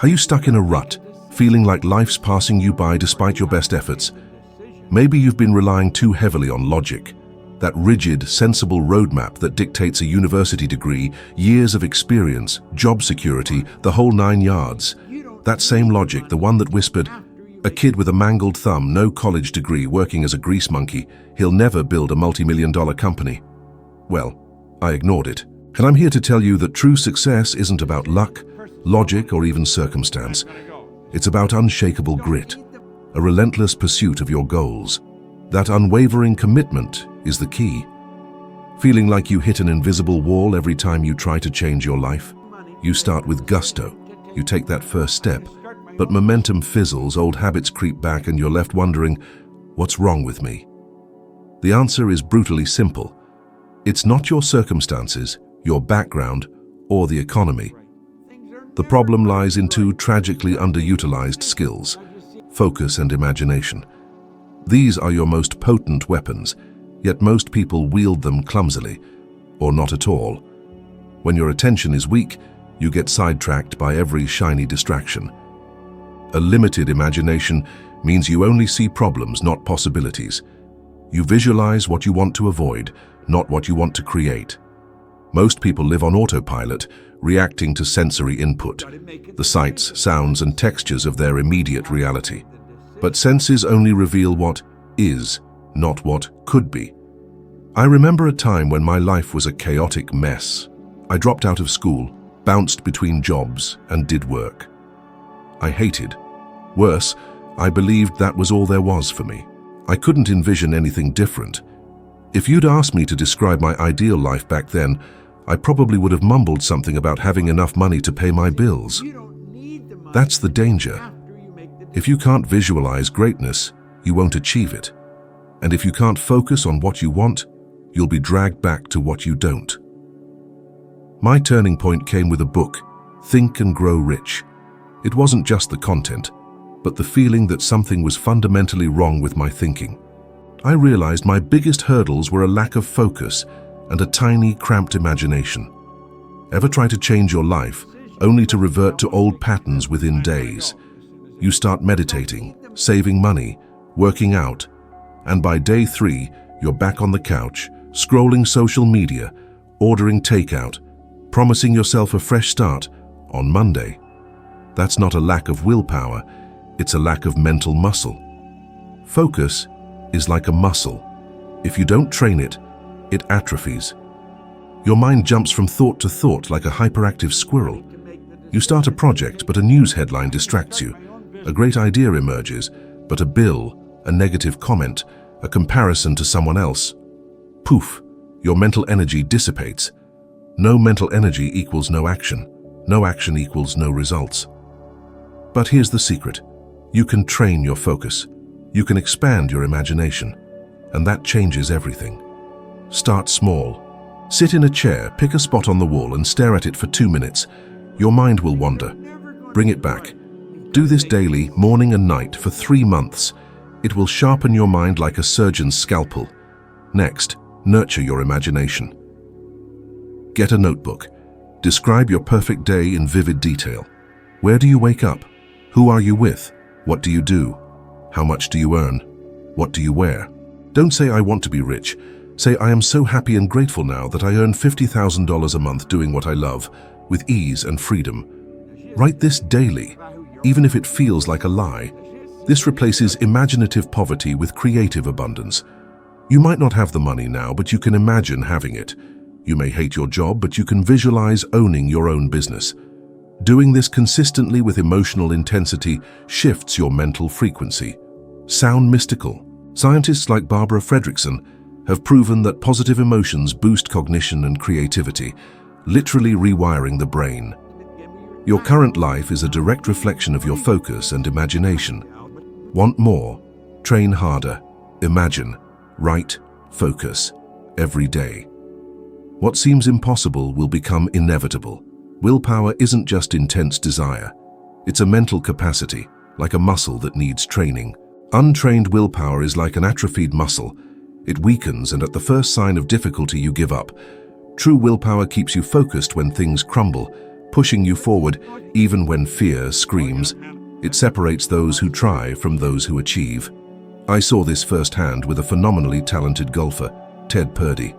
Are you stuck in a rut, feeling like life's passing you by despite your best efforts? Maybe you've been relying too heavily on logic, that rigid, sensible roadmap that dictates a university degree, years of experience, job security, the whole 9 yards. That same logic, the one that whispered, a kid with a mangled thumb, no college degree, working as a grease monkey, he'll never build a multi-million-dollar company. Well, I ignored it. And I'm here to tell you that true success isn't about luck, logic, or even circumstance. It's about unshakable grit, a relentless pursuit of your goals. That unwavering commitment is the key. Feeling like you hit an invisible wall every time you try to change your life? You start with gusto. You take that first step, but momentum fizzles, old habits creep back, and you're left wondering, what's wrong with me? The answer is brutally simple. It's not your circumstances, your background, or the economy. The problem lies in two tragically underutilized skills: focus and imagination. These are your most potent weapons, yet most people wield them clumsily, or not at all. When your attention is weak, you get sidetracked by every shiny distraction. A limited imagination means you only see problems, not possibilities. You visualize what you want to avoid, not what you want to create. Most people live on autopilot, reacting to sensory input, the sights, sounds, and textures of their immediate reality. But senses only reveal what is, not what could be. I remember a time when my life was a chaotic mess. I dropped out of school, bounced between jobs, and did work I hated. Worse, I believed that was all there was for me. I couldn't envision anything different. If you'd asked me to describe my ideal life back then, I probably would have mumbled something about having enough money to pay my bills. That's the danger. If you can't visualize greatness, you won't achieve it. And if you can't focus on what you want, you'll be dragged back to what you don't. My turning point came with a book, Think and Grow Rich. It wasn't just the content, but the feeling that something was fundamentally wrong with my thinking. I realized my biggest hurdles were a lack of focus and a tiny, cramped imagination. Ever try to change your life, only to revert to old patterns within days? You start meditating, saving money, working out, and by day 3, you're back on the couch, scrolling social media, ordering takeout, promising yourself a fresh start on Monday. That's not a lack of willpower, it's a lack of mental muscle. Focus is like a muscle. If you don't train it, it atrophies. Your mind jumps from thought to thought like a hyperactive squirrel. You start a project, but a news headline distracts you. A great idea emerges, but a bill, a negative comment, a comparison to someone else. Poof, your mental energy dissipates. No mental energy equals no action. No action equals no results. But here's the secret. You can train your focus. You can expand your imagination. And that changes everything. Start small. Sit in a chair, pick a spot on the wall and stare at it for 2 minutes. Your mind will wander. Bring it back. Do this daily, morning and night, for 3 months. It will sharpen your mind like a surgeon's scalpel. Next, nurture your imagination. Get a notebook. Describe your perfect day in vivid detail. Where do you wake up? Who are you with? What do you do? How much do you earn? What do you wear? Don't say, I want to be rich. Say, I am so happy and grateful now that I earn $50,000 a month doing what I love, with ease and freedom. Write this daily, even if it feels like a lie. This replaces imaginative poverty with creative abundance. You might not have the money now, but you can imagine having it. You may hate your job, but you can visualize owning your own business. Doing this consistently with emotional intensity shifts your mental frequency. Sound mystical? Scientists like Barbara Fredrickson have proven that positive emotions boost cognition and creativity, literally rewiring the brain. Your current life is a direct reflection of your focus and imagination. Want more? Train harder. Imagine. Write. Focus. Every day. What seems impossible will become inevitable. Willpower isn't just intense desire. It's a mental capacity, like a muscle that needs training. Untrained willpower is like an atrophied muscle. It weakens, and at the first sign of difficulty you give up. True willpower keeps you focused when things crumble, pushing you forward even when fear screams. It separates those who try from those who achieve. I saw this firsthand with a phenomenally talented golfer, Ted Purdy.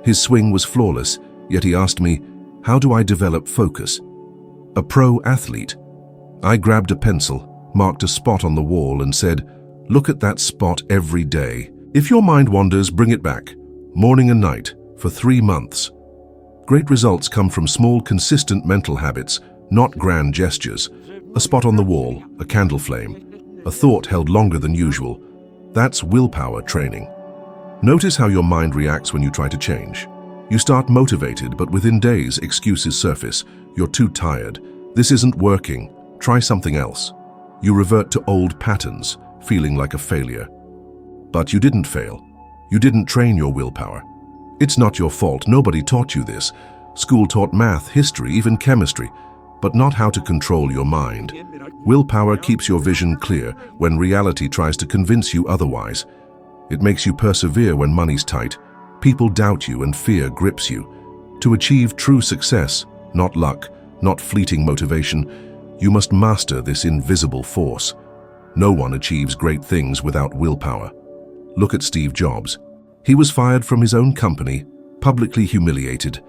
His swing was flawless, yet he asked me, "How do I develop focus?" A pro athlete. I grabbed a pencil, marked a spot on the wall and said, "Look at that spot every day. If your mind wanders, bring it back, morning and night, for 3 months." Great results come from small, consistent mental habits, not grand gestures. A spot on the wall, a candle flame, a thought held longer than usual. That's willpower training. Notice how your mind reacts when you try to change. You start motivated, but within days, excuses surface. You're too tired. This isn't working. Try something else. You revert to old patterns, feeling like a failure. But you didn't fail. You didn't train your willpower. It's not your fault. Nobody taught you this. School taught math, history, even chemistry, but not how to control your mind. Willpower keeps your vision clear when reality tries to convince you otherwise. It makes you persevere when money's tight, people doubt you and fear grips you. To achieve true success, not luck, not fleeting motivation, you must master this invisible force. No one achieves great things without willpower. Look at Steve Jobs. He was fired from his own company, publicly humiliated,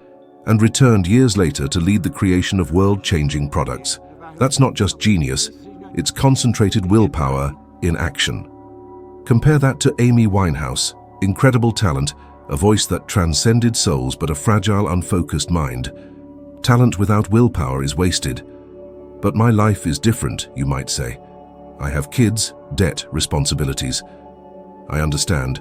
and returned years later to lead the creation of world-changing products. That's not just genius, it's concentrated willpower in action. Compare that to Amy Winehouse, incredible talent, a voice that transcended souls but a fragile, unfocused mind. Talent without willpower is wasted. But my life is different, you might say. I have kids, debt, responsibilities. I understand.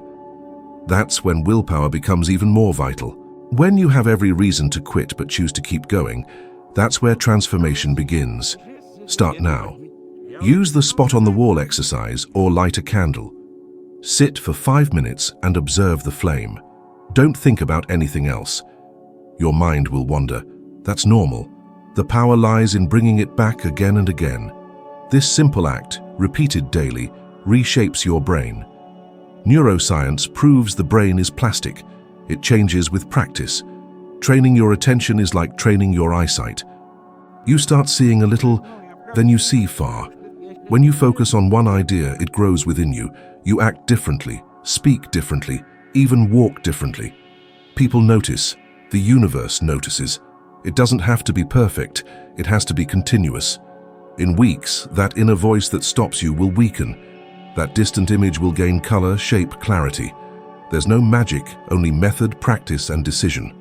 That's when willpower becomes even more vital. When you have every reason to quit but choose to keep going, that's where transformation begins. Start now. Use the spot on the wall exercise or light a candle. Sit for 5 minutes and observe the flame. Don't think about anything else. Your mind will wander. That's normal. The power lies in bringing it back again and again. This simple act, repeated daily, reshapes your brain. Neuroscience proves the brain is plastic. It changes with practice. Training your attention is like training your eyesight. You start seeing a little, then you see far. When you focus on one idea, it grows within you. You act differently, speak differently, even walk differently. People notice. The universe notices. It doesn't have to be perfect. It has to be continuous. In weeks, that inner voice that stops you will weaken. That distant image will gain color, shape, clarity. There's no magic, only method, practice, and decision.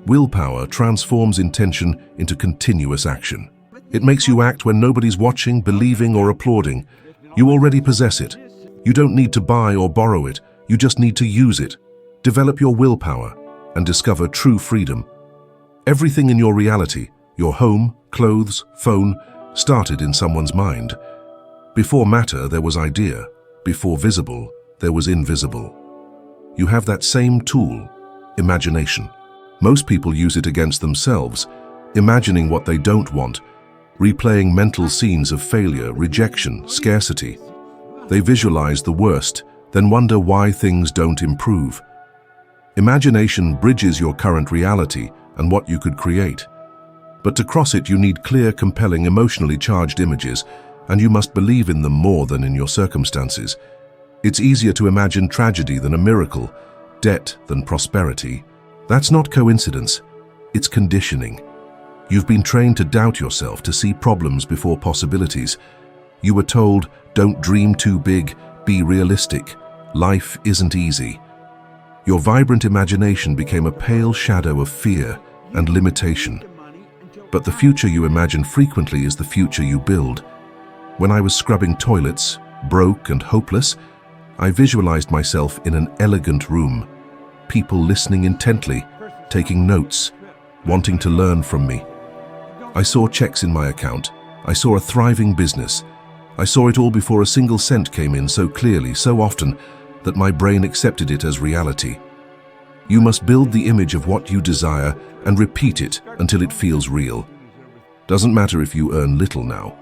Willpower transforms intention into continuous action. It makes you act when nobody's watching, believing, or applauding. You already possess it. You don't need to buy or borrow it. You just need to use it. Develop your willpower and discover true freedom. Everything in your reality, your home, clothes, phone, started in someone's mind. Before matter, there was idea. Before visible, there was invisible. You have that same tool, imagination. Most people use it against themselves, imagining what they don't want, replaying mental scenes of failure, rejection, scarcity. They visualize the worst, then wonder why things don't improve. Imagination bridges your current reality and what you could create. But to cross it, you need clear, compelling, emotionally charged images, and you must believe in them more than in your circumstances. It's easier to imagine tragedy than a miracle, debt than prosperity. That's not coincidence, it's conditioning. You've been trained to doubt yourself, to see problems before possibilities. You were told, don't dream too big, be realistic. Life isn't easy. Your vibrant imagination became a pale shadow of fear and limitation. But the future you imagine frequently is the future you build. When I was scrubbing toilets, broke and hopeless, I visualized myself in an elegant room, people listening intently, taking notes, wanting to learn from me. I saw checks in my account. I saw a thriving business. I saw it all before a single cent came in, so clearly, so often, that my brain accepted it as reality. You must build the image of what you desire and repeat it until it feels real. Doesn't matter if you earn little now.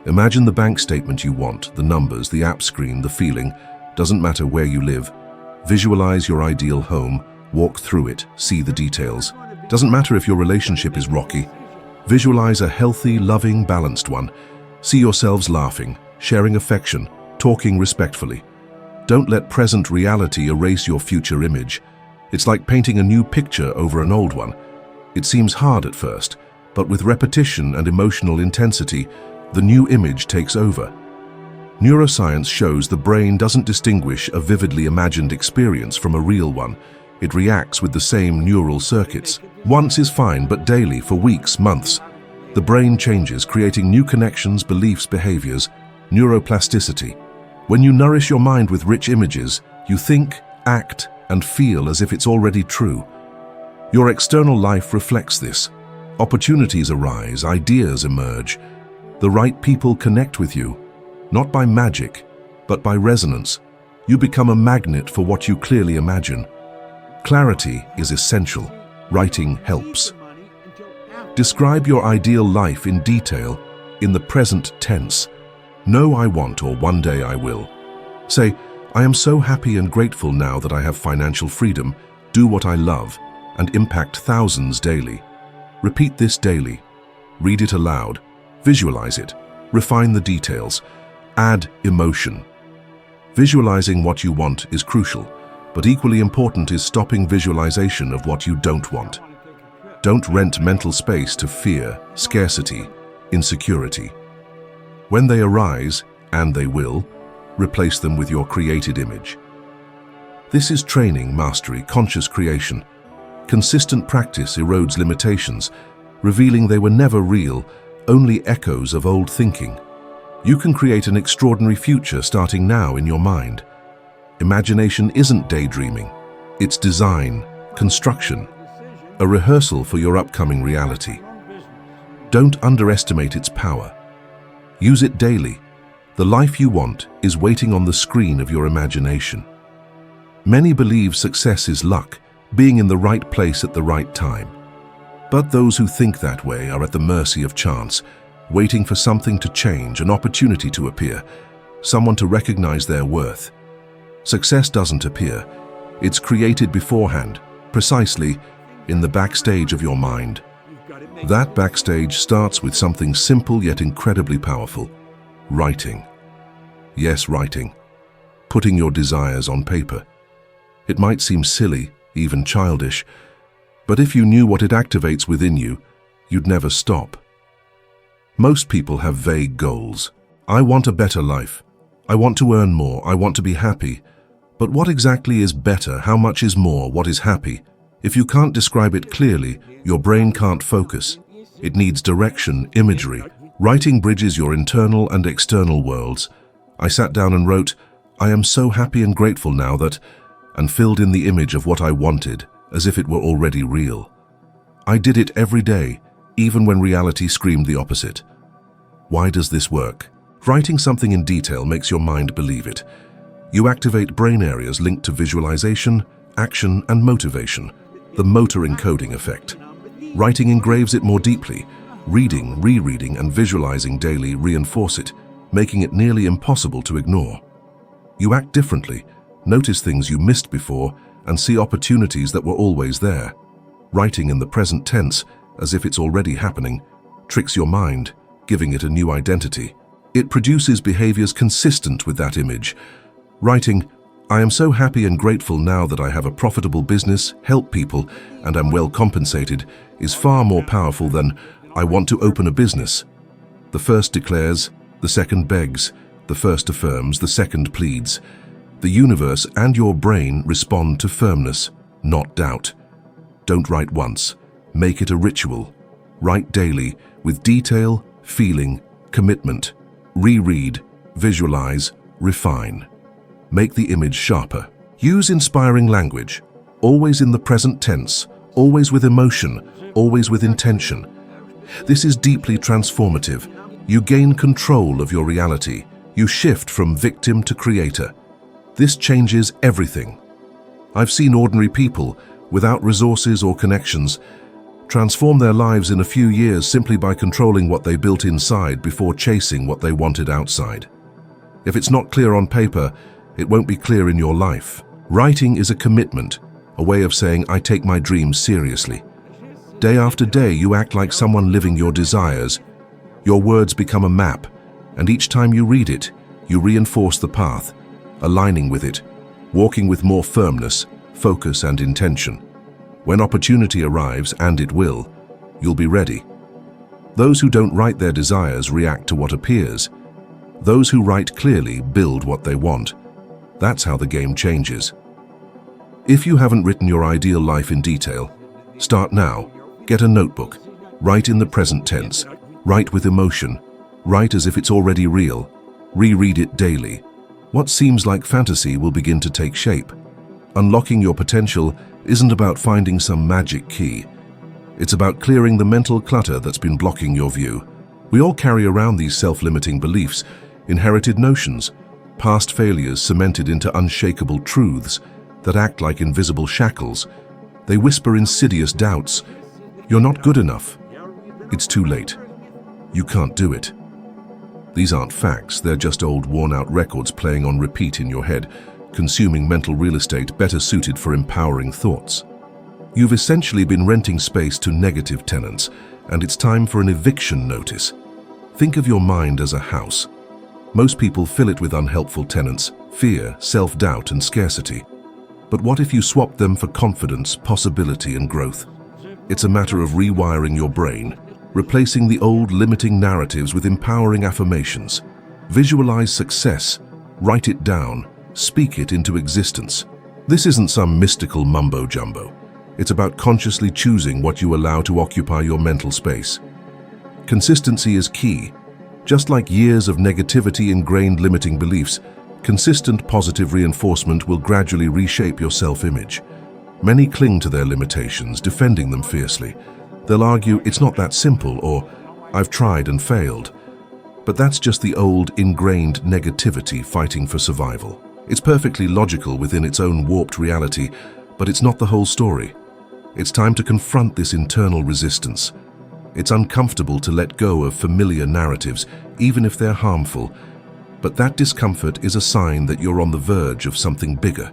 Imagine the bank statement you want, the numbers, the app screen, the feeling. Doesn't matter where you live. Visualize your ideal home, walk through it, see the details. Doesn't matter if your relationship is rocky. Visualize a healthy, loving, balanced one. See yourselves laughing, sharing affection, talking respectfully. Don't let present reality erase your future image. It's like painting a new picture over an old one. It seems hard at first, but with repetition and emotional intensity, the new image takes over. Neuroscience shows the brain doesn't distinguish a vividly imagined experience from a real one. It reacts with the same neural circuits. Once is fine, but daily, for weeks, months. The brain changes, creating new connections, beliefs, behaviors, neuroplasticity. When you nourish your mind with rich images, you think, act, and feel as if it's already true. Your external life reflects this. Opportunities arise, ideas emerge. The right people connect with you, not by magic, but by resonance. You become a magnet for what you clearly imagine. Clarity is essential. Writing helps. Describe your ideal life in detail, in the present tense. No, I want, or one day I will. Say, I am so happy and grateful now that I have financial freedom, do what I love, and impact thousands daily. Repeat this daily. Read it aloud. Visualize it. Refine the details. Add emotion. Visualizing what you want is crucial, but equally important is stopping visualization of what you don't want. Don't rent mental space to fear, scarcity, insecurity. When they arise, and they will, replace them with your created image. This is training, mastery, conscious creation. Consistent practice erodes limitations, revealing they were never real, only echoes of old thinking. You can create an extraordinary future starting now in your mind. Imagination isn't daydreaming. It's design, construction, a rehearsal for your upcoming reality. Don't underestimate its power. Use it daily. The life you want is waiting on the screen of your imagination. Many believe success is luck, being in the right place at the right time. But those who think that way are at the mercy of chance, waiting for something to change, an opportunity to appear, someone to recognize their worth. Success doesn't appear. It's created beforehand, precisely in the backstage of your mind. That backstage starts with something simple yet incredibly powerful: writing. Yes, writing. Putting your desires on paper. It might seem silly, even childish, but if you knew what it activates within you, you'd never stop. Most people have vague goals. I want a better life. I want to earn more. I want to be happy. But what exactly is better? How much is more? What is happy? If you can't describe it clearly, your brain can't focus. It needs direction, imagery. Writing bridges your internal and external worlds. I sat down and wrote, I am so happy and grateful now that, and filled in the image of what I wanted, as if it were already real. I did it every day, even when reality screamed the opposite. Why does this work? Writing something in detail makes your mind believe it. You activate brain areas linked to visualization, action, and motivation, the motor encoding effect. Writing engraves it more deeply. Reading, rereading, and visualizing daily reinforce it, making it nearly impossible to ignore. You act differently, notice things you missed before, and see opportunities that were always there. Writing in the present tense, as if it's already happening, tricks your mind, giving it a new identity. It produces behaviors consistent with that image. Writing, I am so happy and grateful now that I have a profitable business, help people, and am well compensated, is far more powerful than, I want to open a business. The first declares, the second begs, the first affirms, the second pleads. The universe and your brain respond to firmness, not doubt. Don't write once. Make it a ritual. Write daily, with detail, feeling, commitment. Reread, visualize, refine. Make the image sharper. Use inspiring language, always in the present tense, always with emotion, always with intention. This is deeply transformative. You gain control of your reality. You shift from victim to creator. This changes everything. I've seen ordinary people, without resources or connections, transform their lives in a few years simply by controlling what they built inside before chasing what they wanted outside. If it's not clear on paper, it won't be clear in your life. Writing is a commitment, a way of saying, I take my dreams seriously. Day after day, you act like someone living your desires. Your words become a map, and each time you read it, you reinforce the path, aligning with it, walking with more firmness, focus, and intention. When opportunity arrives, and it will, you'll be ready. Those who don't write their desires react to what appears. Those who write clearly build what they want. That's how the game changes. If you haven't written your ideal life in detail, start now. Get a notebook. Write in the present tense. Write with emotion. Write as if it's already real. Reread it daily. What seems like fantasy will begin to take shape. Unlocking your potential isn't about finding some magic key. It's about clearing the mental clutter that's been blocking your view. We all carry around these self-limiting beliefs, inherited notions, past failures cemented into unshakable truths that act like invisible shackles. They whisper insidious doubts. You're not good enough. It's too late. You can't do it. These aren't facts, they're just old worn-out records playing on repeat in your head, consuming mental real estate better suited for empowering thoughts. You've essentially been renting space to negative tenants, and it's time for an eviction notice. Think of your mind as a house. Most people fill it with unhelpful tenants, fear, self-doubt, and scarcity. But what if you swap them for confidence, possibility, and growth? It's a matter of rewiring your brain, replacing the old limiting narratives with empowering affirmations. Visualize success, write it down, speak it into existence. This isn't some mystical mumbo-jumbo. It's about consciously choosing what you allow to occupy your mental space. Consistency is key. Just like years of negativity ingrained limiting beliefs, consistent positive reinforcement will gradually reshape your self-image. Many cling to their limitations, defending them fiercely. They'll argue it's not that simple, or I've tried and failed. But that's just the old ingrained negativity fighting for survival. It's perfectly logical within its own warped reality, but it's not the whole story. It's time to confront this internal resistance. It's uncomfortable to let go of familiar narratives, even if they're harmful. But that discomfort is a sign that you're on the verge of something bigger.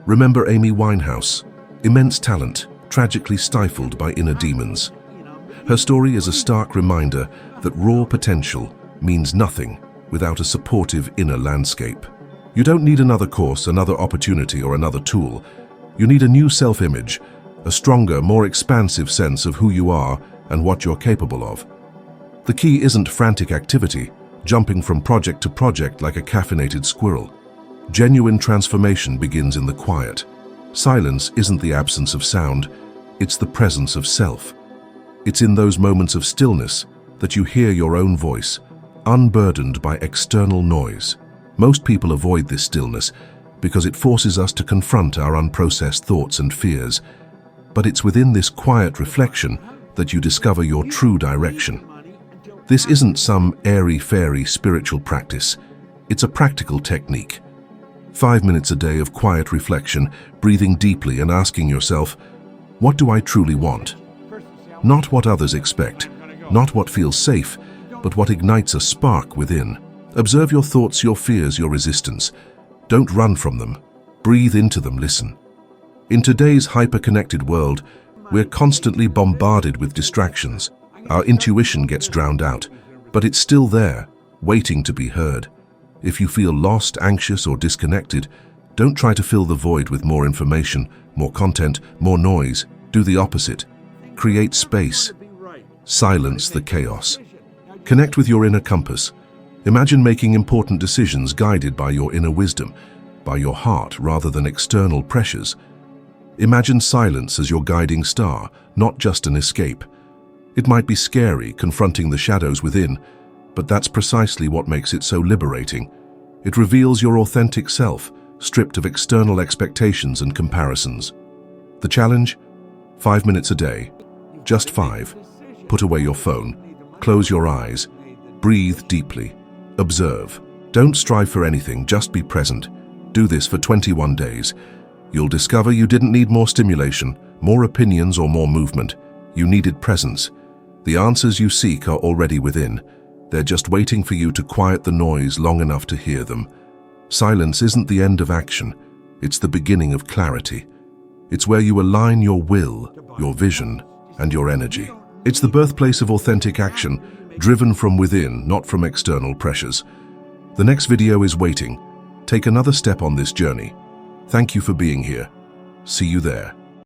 Remember Amy Winehouse, immense talent, tragically stifled by inner demons. Her story is a stark reminder that raw potential means nothing without a supportive inner landscape. You don't need another course, another opportunity, or another tool. You need a new self-image, a stronger, more expansive sense of who you are and what you're capable of. The key isn't frantic activity, jumping from project to project like a caffeinated squirrel. Genuine transformation begins in the quiet. Silence isn't the absence of sound, it's the presence of self. It's in those moments of stillness that you hear your own voice, unburdened by external noise. Most people avoid this stillness because it forces us to confront our unprocessed thoughts and fears. But it's within this quiet reflection that you discover your true direction. This isn't some airy-fairy spiritual practice. It's a practical technique. 5 minutes a day of quiet reflection, breathing deeply and asking yourself, what do I truly want? Not what others expect, not what feels safe, but what ignites a spark within. Observe your thoughts, your fears, your resistance. Don't run from them. Breathe into them, listen. In today's hyper-connected world, we're constantly bombarded with distractions. Our intuition gets drowned out, but it's still there, waiting to be heard. If you feel lost, anxious, or disconnected, don't try to fill the void with more information, more content, more noise. Do the opposite. Create space. Silence the chaos. Connect with your inner compass. Imagine making important decisions guided by your inner wisdom, by your heart rather than external pressures. Imagine silence as your guiding star, not just an escape. It might be scary, confronting the shadows within, but that's precisely what makes it so liberating. It reveals your authentic self, stripped of external expectations and comparisons. The challenge? 5 minutes a day. Just 5. Put away your phone. Close your eyes. Breathe deeply. Observe. Don't strive for anything, just be present. Do this for 21 days. You'll discover you didn't need more stimulation, more opinions, or more movement. You needed presence. The answers you seek are already within. They're just waiting for you to quiet the noise long enough to hear them. Silence isn't the end of action. It's the beginning of clarity. It's where you align your will, your vision, and your energy. It's the birthplace of authentic action, driven from within, not from external pressures. The next video is waiting. Take another step on this journey. Thank you for being here. See you there.